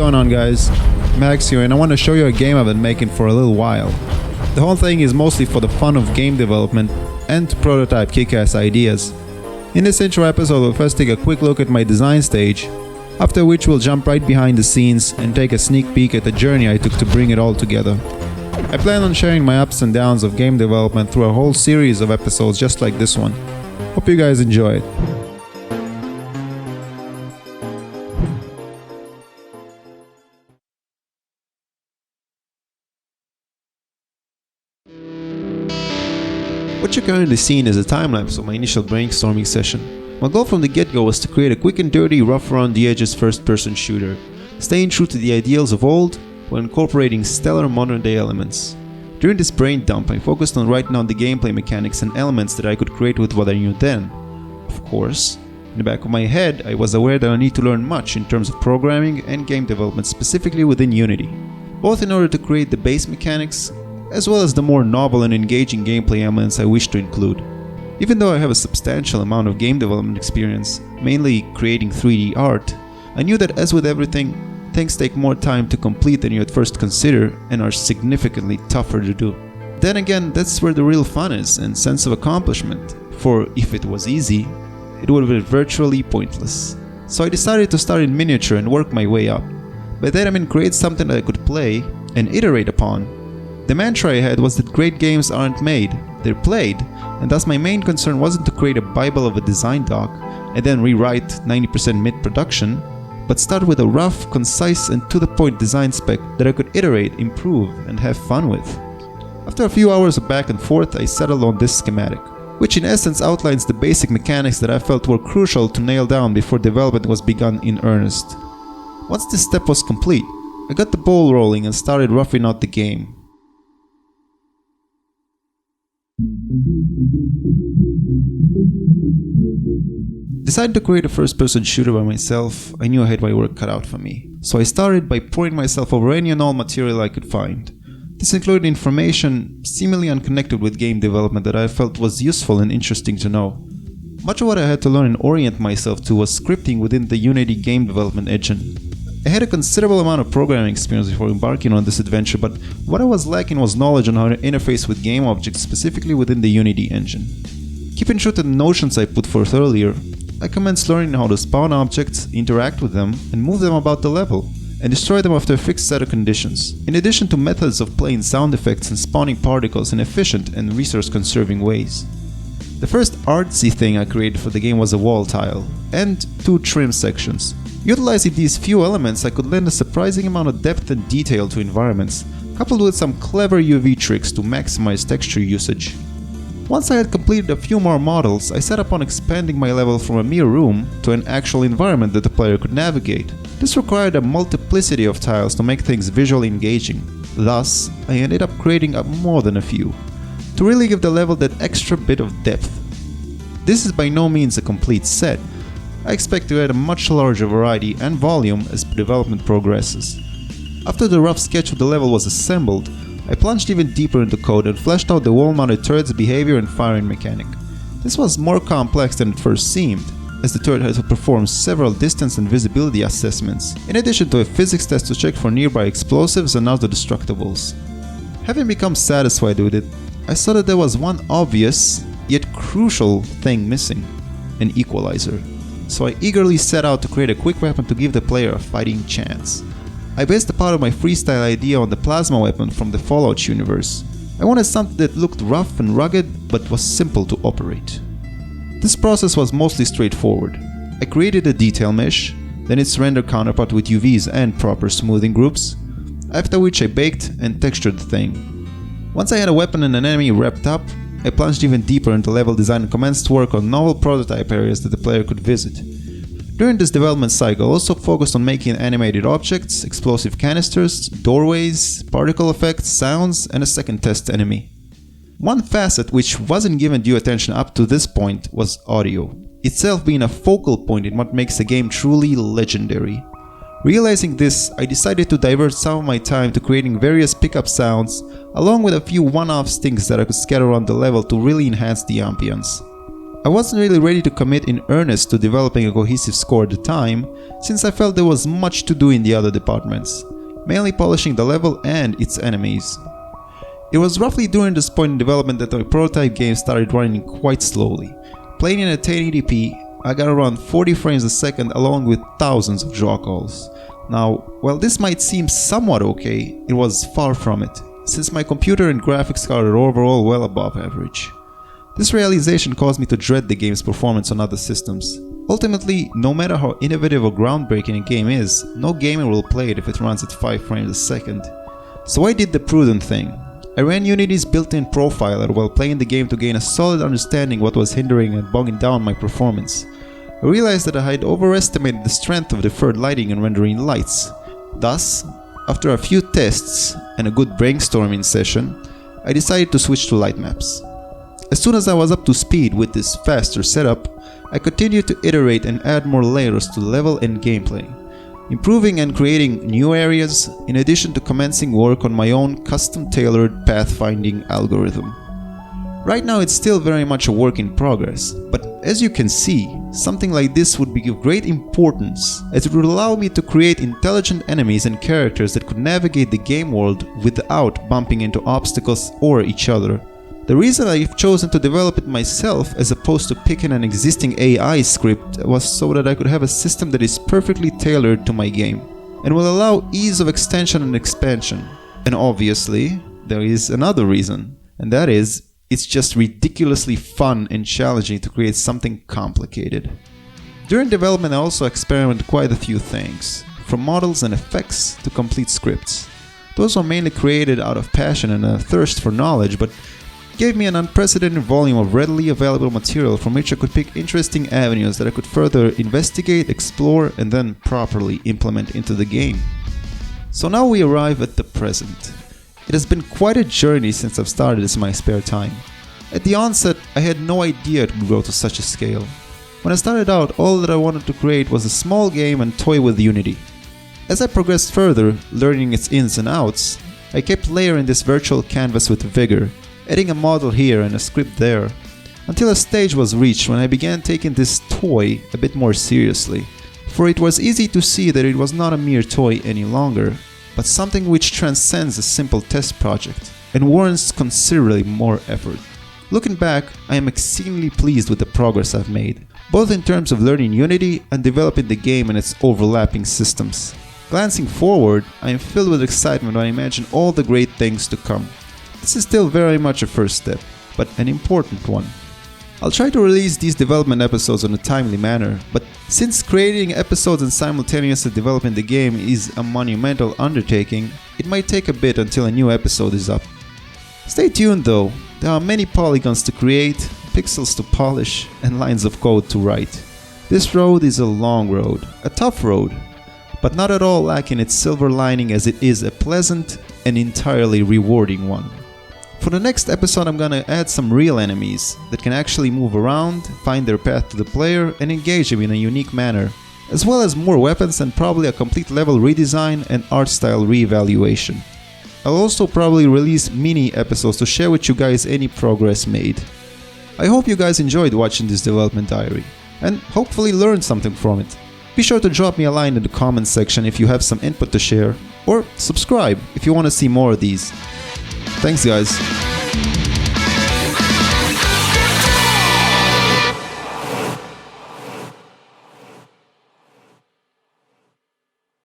going on, guys? Max here, and I want to show you a game I've been making for a little while. The whole thing is mostly for the fun of game development and to prototype kick-ass ideas. In this intro episode, we'll first take a quick look at my design stage, after which we'll jump right behind the scenes and take a sneak peek at the journey I took to bring it all together. I plan on sharing my ups and downs of game development through a whole series of episodes just like this one. Hope you guys enjoy it. What you're currently seeing is a time-lapse of my initial brainstorming session. My goal from the get-go was to create a quick and dirty, rough around the edges first-person shooter, staying true to the ideals of old while incorporating stellar modern-day elements. During this brain dump, I focused on writing down the gameplay mechanics and elements that I could create with what I knew then. Of course, in the back of my head, I was aware that I need to learn much in terms of programming and game development, specifically within Unity, both in order to create the base mechanics as well as the more novel and engaging gameplay elements I wish to include. Even though I have a substantial amount of game development experience, mainly creating 3D art, I knew that as with everything, things take more time to complete than you at first consider and are significantly tougher to do. Then again, that's where the real fun is and sense of accomplishment, for if it was easy, it would have been virtually pointless. So I decided to start in miniature and work my way up. By that I mean create something that I could play and iterate upon. The mantra I had was that great games aren't made, they're played, and thus my main concern wasn't to create a bible of a design doc and then rewrite 90% mid-production, but start with a rough, concise and to-the-point design spec that I could iterate, improve, and have fun with. After a few hours of back and forth, I settled on this schematic, which in essence outlines the basic mechanics that I felt were crucial to nail down before development was begun in earnest. Once this step was complete, I got the ball rolling and started roughing out the game. Decided to create a first-person shooter by myself, I knew I had my work cut out for me. So I started by pouring myself over any and all material I could find. This included information seemingly unconnected with game development that I felt was useful and interesting to know. Much of what I had to learn and orient myself to was scripting within the Unity game development engine. I had a considerable amount of programming experience before embarking on this adventure, but what I was lacking was knowledge on how to interface with game objects specifically within the Unity engine. Keeping true to the notions I put forth earlier, I commenced learning how to spawn objects, interact with them, and move them about the level, and destroy them after a fixed set of conditions, in addition to methods of playing sound effects and spawning particles in efficient and resource-conserving ways. The first artsy thing I created for the game was a wall tile, and 2 trim sections. Utilizing these few elements, I could lend a surprising amount of depth and detail to environments, coupled with some clever UV tricks to maximize texture usage. Once I had completed a few more models, I set upon expanding my level from a mere room to an actual environment that the player could navigate. This required a multiplicity of tiles to make things visually engaging. Thus, I ended up creating more than a few, to really give the level that extra bit of depth. This is by no means a complete set. I expect to add a much larger variety and volume as development progresses. After the rough sketch of the level was assembled, I plunged even deeper into code and fleshed out the wall-mounted turret's behavior and firing mechanic. This was more complex than it first seemed, as the turret had to perform several distance and visibility assessments, in addition to a physics test to check for nearby explosives and other destructibles. Having become satisfied with it, I saw that there was one obvious, yet crucial thing missing: an equalizer. So I eagerly set out to create a quick weapon to give the player a fighting chance. I based a part of my freestyle idea on the plasma weapon from the Fallout universe. I wanted something that looked rough and rugged but was simple to operate. This process was mostly straightforward. I created a detail mesh, then its render counterpart with UVs and proper smoothing groups, after which I baked and textured the thing. Once I had a weapon and an enemy wrapped up, I plunged even deeper into level design and commenced work on novel prototype areas that the player could visit. During this development cycle, I also focused on making animated objects, explosive canisters, doorways, particle effects, sounds, and a second test enemy. One facet which wasn't given due attention up to this point was audio, itself being a focal point in what makes a game truly legendary. Realizing this, I decided to divert some of my time to creating various pickup sounds, along with a few one-off stings that I could scatter around the level to really enhance the ambience. I wasn't really ready to commit in earnest to developing a cohesive score at the time, since I felt there was much to do in the other departments, mainly polishing the level and its enemies. It was roughly during this point in development that my prototype game started running quite slowly. Playing in at 1080p, I got around 40 frames a second along with thousands of draw calls. Now, while this might seem somewhat okay, it was far from it, since my computer and graphics card are overall well above average. This realization caused me to dread the game's performance on other systems. Ultimately, no matter how innovative or groundbreaking a game is, no gamer will play it if it runs at 5 frames a second. So I did the prudent thing. I ran Unity's built-in profiler while playing the game to gain a solid understanding what was hindering and bogging down my performance. I realized that I had overestimated the strength of deferred lighting and rendering lights. Thus, after a few tests and a good brainstorming session, I decided to switch to light maps. As soon as I was up to speed with this faster setup, I continued to iterate and add more layers to the level and gameplay, improving and creating new areas, in addition to commencing work on my own custom-tailored pathfinding algorithm. Right now it's still very much a work in progress, but as you can see, something like this would be of great importance, as it would allow me to create intelligent enemies and characters that could navigate the game world without bumping into obstacles or each other. The reason I've chosen to develop it myself as opposed to picking an existing AI script was so that I could have a system that is perfectly tailored to my game and will allow ease of extension and expansion. And obviously, there is another reason, and that is, it's just ridiculously fun and challenging to create something complicated. During development I also experimented quite a few things, from models and effects to complete scripts. Those were mainly created out of passion and a thirst for knowledge, but gave me an unprecedented volume of readily available material from which I could pick interesting avenues that I could further investigate, explore, and then properly implement into the game. So now we arrive at the present. It has been quite a journey since I've started this in my spare time. At the onset, I had no idea it would grow to such a scale. When I started out, all that I wanted to create was a small game and toy with Unity. As I progressed further, learning its ins and outs, I kept layering this virtual canvas with vigor, adding a model here and a script there, until a stage was reached when I began taking this toy a bit more seriously, for it was easy to see that it was not a mere toy any longer, but something which transcends a simple test project and warrants considerably more effort. Looking back, I am exceedingly pleased with the progress I've made, both in terms of learning Unity and developing the game and its overlapping systems. Glancing forward, I am filled with excitement when I imagine all the great things to come. This is still very much a first step, but an important one. I'll try to release these development episodes in a timely manner, but since creating episodes and simultaneously developing the game is a monumental undertaking, it might take a bit until a new episode is up. Stay tuned though, there are many polygons to create, pixels to polish, and lines of code to write. This road is a long road, a tough road, but not at all lacking its silver lining, as it is a pleasant and entirely rewarding one. For the next episode I'm gonna add some real enemies that can actually move around, find their path to the player, and engage them in a unique manner, as well as more weapons and probably a complete level redesign and art style re-evaluation. I'll also probably release mini episodes to share with you guys any progress made. I hope you guys enjoyed watching this development diary, and hopefully learned something from it. Be sure to drop me a line in the comments section if you have some input to share, or subscribe if you want to see more of these. Thanks guys.